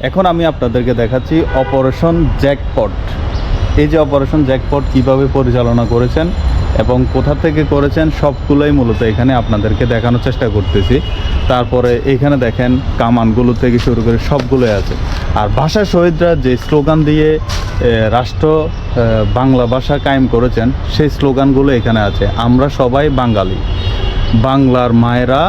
এখন আমি আপনাদেরকে দেখাচ্ছি অপারেশন জ্যাকপট। এই যে অপারেশন জ্যাকপট কিভাবে পরিচালনা করেছেন এবং কোথা থেকে করেছেন সবগুলোই মূলত এখানে আপনাদেরকে দেখানোর চেষ্টা করতেছি। তারপরে এখানে দেখেন কামানগুলো থেকে শুরু করে সবগুলোই আছে। আর ভাষা শহীদরা যে স্লোগান দিয়ে রাষ্ট্র বাংলা ভাষা কায়েম করেছেন সেই স্লোগানগুলো এখানে আছে। আমরা সবাই বাঙালি, বাংলার মায়েরা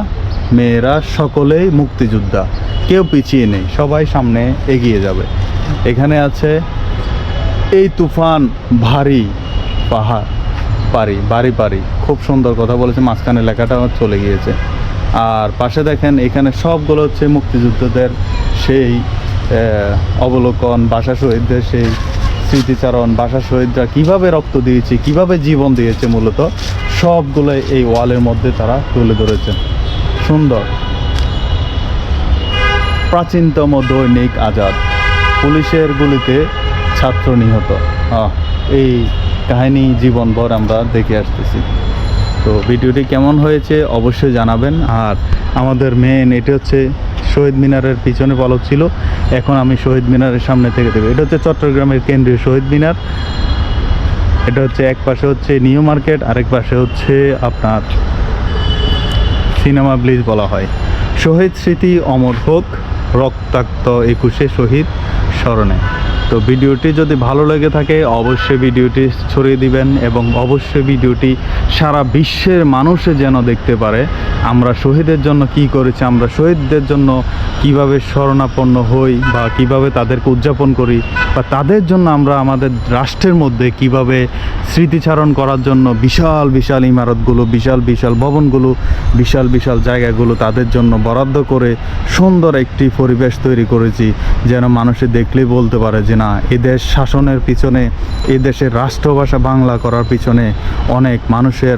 মেয়েরা সকলেই মুক্তিযোদ্ধা, কেউ পিছিয়ে নেই, সবাই সামনে এগিয়ে যাবে। এখানে আছে এই তুফান ভারী পাহাড় পারি বাড়ি পারি, খুব সুন্দর কথা বলেছে, মাঝখানে লেখাটা চলে গিয়েছে। আর পাশে দেখেন এখানে সবগুলো হচ্ছে মুক্তিযুদ্ধদের সেই অবলোকন, ভাষা শহীদদের সেই স্মৃতিচারণ, ভাষা শহীদরা কীভাবে রক্ত দিয়েছে, কীভাবে জীবন দিয়েছে, মূলত সবগুলো এই ওয়ালের মধ্যে তারা তুলে ধরেছেন। সুন্দর। প্রাচীনতম দৈনিক আজাদ, পুলিশের গুলিতে ছাত্র নিহত, এই কাহিনী জীবনভর আমরা দেখে আসতেছি। তো ভিডিওটি কেমন হয়েছে অবশ্যই জানাবেন। আর আমাদের মেন এটা হচ্ছে শহীদ মিনারের পিছনে পলক ছিল, এখন আমি শহীদ মিনারের সামনে থেকে দেবো। এটা হচ্ছে চট্টগ্রামের কেন্দ্রীয় শহীদ মিনার। এটা হচ্ছে এক পাশে হচ্ছে নিউ মার্কেট, আরেক পাশে হচ্ছে আপনার সিনেমা ব্লিজ বলা হয়। শহীদ স্মৃতি অমর হোক, রক্তাক্ত 21শে শহীদ স্মরণে। তো ভিডিওটি যদি ভালো লেগে থাকে অবশ্যই ভিডিওটি ছড়িয়ে দিবেন এবং অবশ্যই ভিডিওটি সারা বিশ্বের মানুষে যেন দেখতে পারে আমরা শহীদের জন্য কি করেছি, আমরা শহীদদের জন্য কিভাবে শরণাপন্ন হই বা কিভাবে তাদেরকে উদযাপন করি, বা তাদের জন্য আমরা আমাদের রাষ্ট্রের মধ্যে কিভাবে স্মৃতিচারণ করার জন্য বিশাল বিশাল ইমারতগুলো, বিশাল বিশাল ভবনগুলো, বিশাল বিশাল জায়গাগুলো তাদের জন্য বরাদ্দ করে সুন্দর একটি পরিবেশ তৈরি করেছি, যেন মানুষে দেখলেই বলতে পারে যে না, এদেশ শাসনের পিছনে, এদেশের রাষ্ট্রভাষা বাংলা করার পিছনে অনেক মানুষের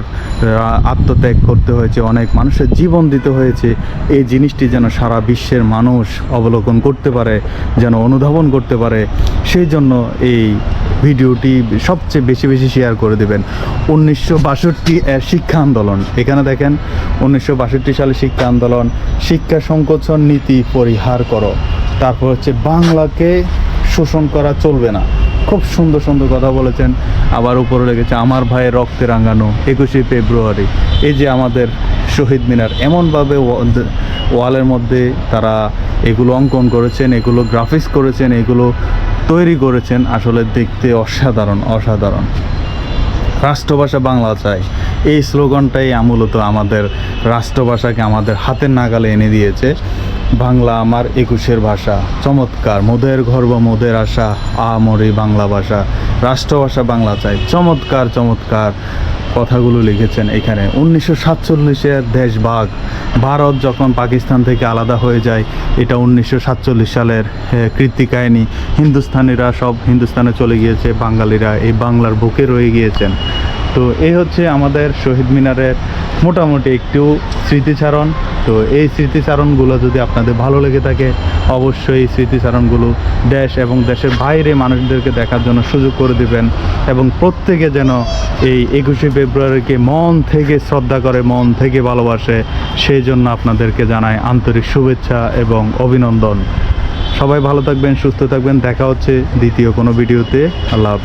আত্মত্যাগ করতে হয়েছে, অনেক মানুষের জীবন দিতে হয়েছে। এই জিনিসটি যেন সারা বিশ্বের মানুষ অবলোকন করতে পারে, যেন অনুধাবন করতে পারে, সেই জন্য এই ভিডিওটি সবচেয়ে বেশি বেশি শেয়ার করে দেবেন। 1962 এর শিক্ষা আন্দোলন, এখানে দেখেন 1962 সালে শিক্ষা আন্দোলন, শিক্ষা সংকোচন নীতি পরিহার করো, তারপর হচ্ছে বাংলাকে শোষণ করা চলবে না। খুব সুন্দর সুন্দর কথা বলেছেন। আবার উপরে লেগেছে আমার ভাইয়ের রক্তে রাঙানো 21শে ফেব্রুয়ারি। এই যে আমাদের শহীদ মিনার, এমনভাবে ওয়ালের মধ্যে তারা এগুলো অঙ্কন করেছেন, এগুলো গ্রাফিক্স করেছেন, এগুলো তৈরি করেছেন, আসলে দেখতে অসাধারণ অসাধারণ। রাষ্ট্রভাষা বাংলা চাই, এই স্লোগানটাই মূলত আমাদের রাষ্ট্রভাষাকে আমাদের হাতের নাগালে এনে দিয়েছে। বাংলা আমার 21শে ভাষা, চমৎকার, মোদের গর্ব মোদের আশা, আমরি বাংলা ভাষা, রাষ্ট্রভাষা বাংলা চাই, চমৎকার চমৎকার কথাগুলো লিখেছেন এখানে। 1947-এর দেশভাগ, ভারত যখন পাকিস্তান থেকে আলাদা হয়ে যায়, এটা 1947 সালের কীর্তি কাহিনী। হিন্দুস্তানিরা সব হিন্দুস্তানে চলে গিয়েছে, বাঙালিরা এই বাংলার বুকে রয়ে গিয়েছেন। তো এই হচ্ছে আমাদের শহীদ মিনারের মোটামুটি একটু স্মৃতিচারণ। তো এই স্মৃতিচারণগুলো যদি আপনাদের ভালো লেগে থাকে অবশ্যই এই স্মৃতিচারণগুলো দেশ এবং দেশের বাইরে মানুষদেরকে দেখার জন্য সুযোগ করে দিবেন, এবং প্রত্যেকে যেন এই 21শে ফেব্রুয়ারিকে মন থেকে শ্রদ্ধা করে, মন থেকে ভালোবাসে, সেই জন্য আপনাদেরকে জানাই আন্তরিক শুভেচ্ছা এবং অভিনন্দন। সবাই ভালো থাকবেন, সুস্থ থাকবেন, দেখা হচ্ছে দ্বিতীয় কোনো ভিডিওতে। আল্লাহ হাফেজ।